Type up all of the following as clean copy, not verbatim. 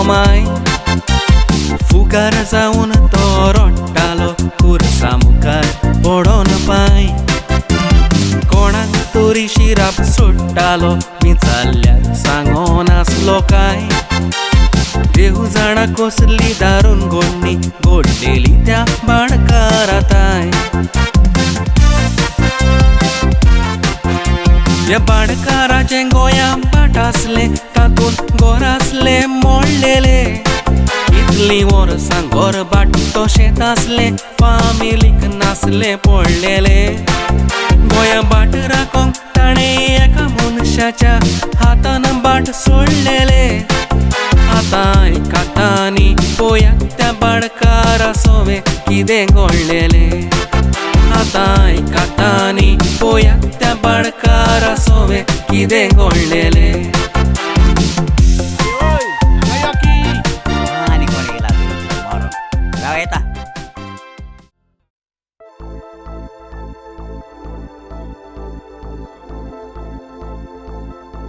बोमाय फुगार जावन तो रडटालो खुर्सा मुखार पडोन पाय कोणाक तरी शिराप सोडटालो विचारल्यार सांगो नासलो काय देव जाणा कसली दारून गोडणी गोडलेली त्या बाणकाराताय या बाणकाराचे गोंया पाट आसले तातूंत घर आसले मोडलेले इतली वर्सां घर बाट तो शेत आसले फामिलीक नासले पडलेले गोंया बाट राखोंक ताणें एका मनशाच्या हातान बाट सोडलेले आतां कातांनी पळयात त्या बाणकारा सोवे कितें घडलेले आतां कातांनी पळयात त्या बाणकारा सोवे कितें घडलेले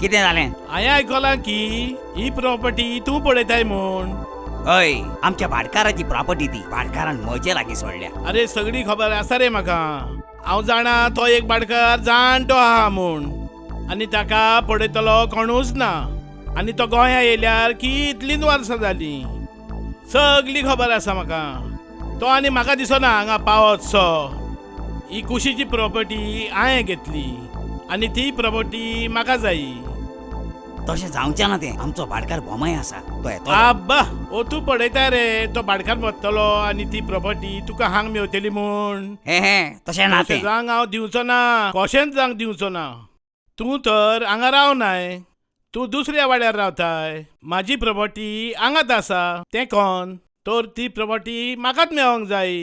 कितें जालें? हांवें आयकलां की ही प्रॉपर्टी तूं पळयताय म्हूण. हय, आमच्या भाटकाराची प्रॉपर्टी ती भाटकारान म्हजे लागीं सोडल्या. अरे सगळी खबर आसा रे म्हाका. हांव जाणा तो एक भाटकार जाणटो आहा म्हूण आनी ताका पळयतलो कोणूच ना आनी तो गोंया येयल्यार कितलींच वर्सां जालीं. सगळी खबर आसा म्हाका. तो आनी म्हाका दिसना हांगा पावतसो. ही कुशीची प्रॉपर्टी हांवें घेतली आनी ती प्रॉपर्टी म्हाका जाय. तशें जावचें ना तें. आमचो भाटकार भोमाय आसा तो येतो. आब्बा ओ तूं पळयता रे तो भाटकार वतलो आनी ती प्रॉपर्टी तुका हांग मेवतली म्हूण. हे तशें ना तें. जांग हांव दिवचो ना. कशेंच जांग दिवचो ना. तूं तर हांगा रावनाय. तूं दुसऱ्या वाड्यार रावताय. म्हाजी प्रॉपर्टी हांगाच आसा. तें कोण तर ती प्रॉपर्टी म्हाकाच मेळोंक जाय.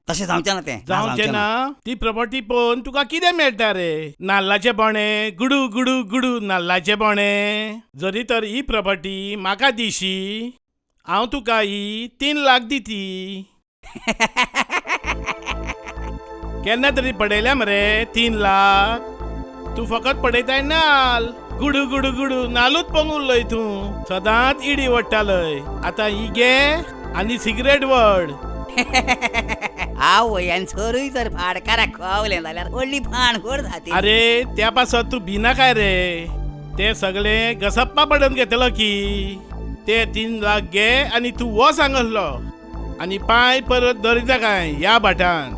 तशें जावचें ना तें. जावचें ना. ती प्रॉपर्टी पळोवन तुका कितें मेळटा रे? नाल्लाचे बोणे गुडू गुडू गुडू नाल्लाचे बोणे. जरी तर ही प्रॉपर्टी म्हाका दिशी हांव तुका ही 3 लाख दिती. केन्ना तरी पडयल्या मरे 3 लाख. तू फकत पडयताय नाल. गुडू गुडू गुडू नालूच पळोवंक उरलय तूं. सदांच इडी वडटालय. आतां ही घे आनी सिगरेट वड. आवय सरूय जर भाडकाराक खावलें जाल्यार व्हडली भानगड जाती. अरे त्या पासत तू भिना काय रे? ते सगळे गसप्पा पडून घेतलो की. ते 3 लाख घे आनी तू वो सांगलो आनी पांय परत धरिता काय ह्या भाटान.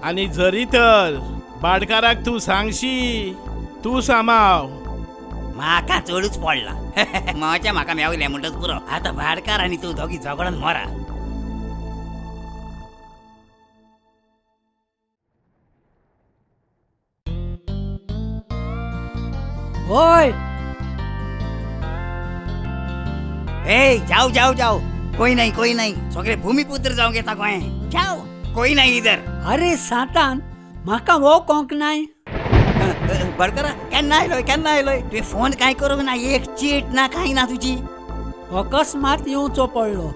आनी जरी तर भाडकाराक तू सांगशी तू सांबाव. म्हाका चडूच पडला. म्हज्या म्हाका मेवलें म्हणटच पुरो. आतां भाडकार आनी तू दोगी झगडून मरा. ओय ए जाओ जाओ जाओ. कोई नहीं सगळे भूमिपुत्र जावंक येता गोंय. जाओ कोई नाही इधर. अरे सातान म्हाका वो कोंक नाय. भाडकारा केन्ना आयलोय. तुवें फोन कांय करूंक ना. एक चीट ना कांय ना तुजी. अकस्मात येवचो पडलो.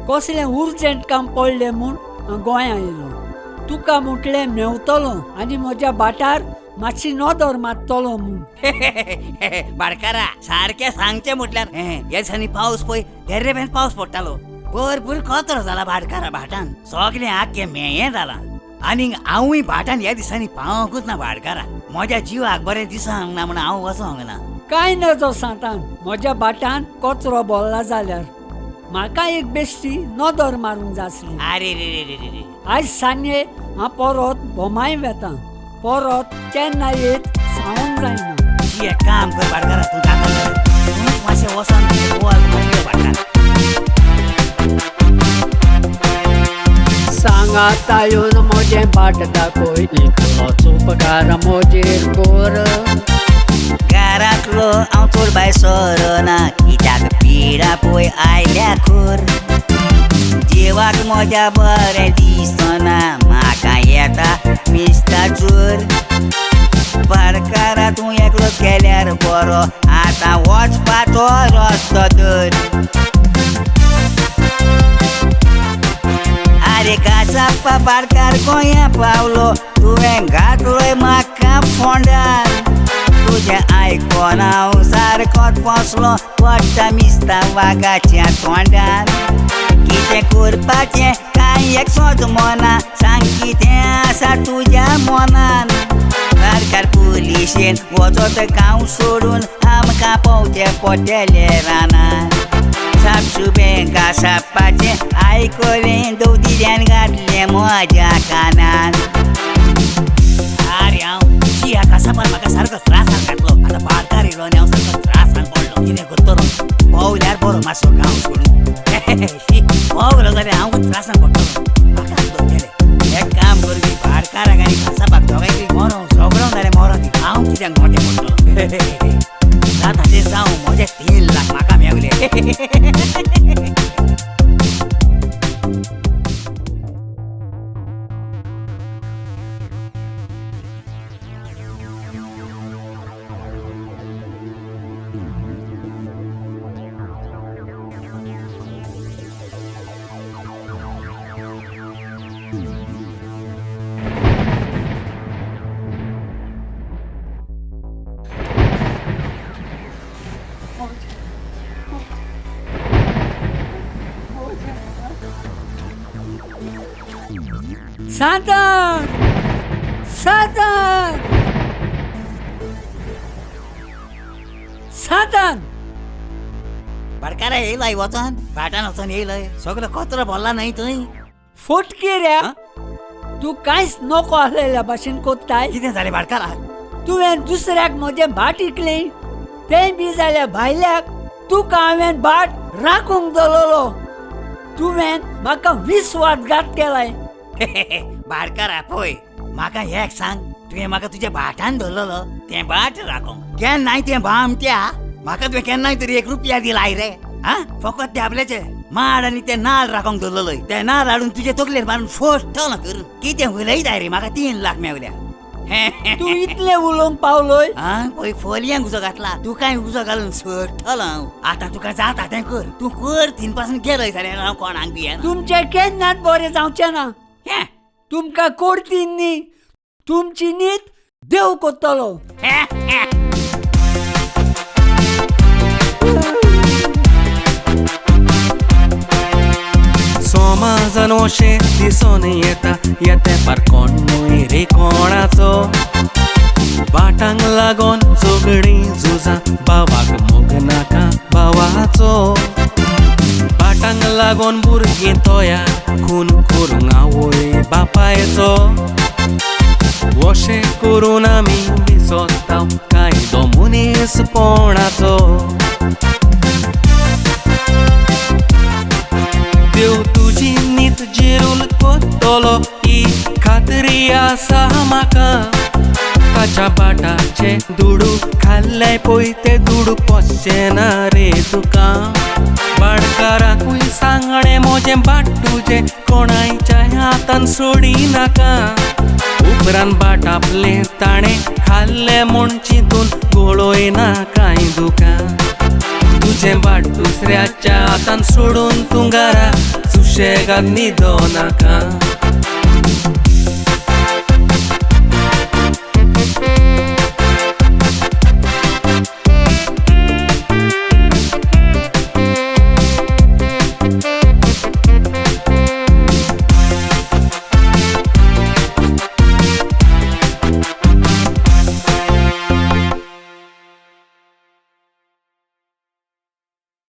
कसलें उर्जंट काम पडलें म्हूण गोंया येयलो. तुका म्हटलें मेवतलो आनी म्हज्या बाटार मातशी नदर मारतलो म्हूण. भाडकारा सारकें सांगचें म्हटल्यार ह्या दिसांनी पावस पळय गेर्रेबेन पावस पडटालो. भरपूर कचरो जाला भाडकारा भाटान. सगळें आख्खें मेळ्ळें जालां. आनी हांवूय भाटान ह्या दिसांनी पावोंकूच ना भाडकारा. म्हज्या जिवाक बरें दिसोंक ना म्हूण हांव वचोंक ना. कांय नजो सातान. म्हज्या बाटान कचरो भरला जाल्यार म्हाका एक बेश्टी नदर मारूंक जाय आसली. अरे रे रे रे रे. आयज सांजे हांव परत भोमाय वेतां. परत केन्ना येत सांगूंक जायना. एक काम कर भाडकारा तूं जाता तूंच मातशें वचोन भाडकार. सांगाता येवन म्हजें बाट दाखय. इतलोच उपकार म्हजेर कर. घरांतलो हांव चड भायर सरना कित्याक पिडा पळय आयल्या खोर. जिवाक म्हज्या बरें दिसना म्हाका येता मिस्ता चोर. भाडकारा तूं एकलोच गेल्यार बरो. आतां वचपाचो रस्तो धर. अरे गाचाप्पा भाडकार गोंया पावलो. तुवें घातलोय म्हाका फोंडान. तूं तुझें आयकोन हांव सारकोच बसलो पडटा मिस्ता वागाच्या तोंडार कितें करपाचें कांय एक सोद मोना सांग कितें आसा तुज्या मोनान सरकार पुलिशेन वचत गांव सोडून आमकां पावचे पडटले रानार सापसुबें घासापाचें आयकलें दवदिऱ्यान घातलें म्हज्या कानार अरे हांव ह्या घासापान म्हाका सारको त्रासान घातलो आतां बाळकार येयलो आनी हांव सारको त्रासान पडलो कितें करतलो भोंवल्यार बरो मातसो गांव सोडून भोंवलो जाल्यार हांव त्रासान पडटलो म्हाका दोगेलें एक काम करपी बाळकाराक आनी घासापाक दोगांयकय मरो झगडोन जाल्यार मरो दी हांव कित्याक मोठें पडटलो जाता तें जावं म्हजे 3 लाख म्हाका मेवले साधन साधन साधन बाळकारा येयलाय वचन भाटान वचन येयलय सगळो कचरो भरला न्हय थंय फुटकी रे तू कांयच नको आसलेल्या भाशेन कोत्ताय कितें जालें बाळकारा तुवें दुसऱ्याक म्हजें भाट इकलें तें बी जाल्या भायल्याक तुका हांवें भाट राखूंक दवरलो तुवें म्हाका विश्वासघात केलाय बाळकारा पळय म्हाका एक सांग तुवें म्हाका तुज्या भाटान धरलेलो तें भाट राखोंक केन्नाय तें भामट्या म्हाका तुवें केन्नाय तरी 1 रुपया दिलाय रे हा फकत ते आपल्याचे माड आनी ते नाल्ल राखोंक दवरलोय ते नाल्ल हाडून तुजे तकलेर मारून फोडटलो करून कितें उलयताय रे म्हाका 3 लाख मेवल्या तू इतलें उलोवंक पावलोय पळय फोलयांक उजो घातला तू काय उजो घालून सोडटलो हांव आतां तुका जाता तें कर तूं कर थीन पासून गेलय जाल्यार हांव कोणाक बी येना तुमचें केन्नाच बरें जावचें ना तुमकां कोर्टीन न्ही तुमची न्हीद देव कोत्तलो समाजान अशें दिसून येता येतेपार कोणूय रे कोणाचो भाटांक लागोन झगडीं झुजां भावाक मोग नाका भावाचो भाटांक लागोन भुरगीं तोयार खून करूंक आवय बापायचो अशें करून आमी विसरता कायदो मनीसपणाचो देव तुजी न्हीद जिरूल कोत्तलो ही खात्री आसा म्हाका ताच्या बाटाचे दुडू खाल्ले पळय ते दुडू पचचें ना रे तुका बाळकाराकूय सांगणें म्हजें बाट तुजें कोणाच्या हातान सोडी नाका उपरांत बाट आपलें ताणें खाल्लें म्हूण चिंतून गोळोय ना कांय दुका तुजें बाट दुसऱ्याच्या हातान सोडून तूं घरा सुशेगाद न्हिदो नाका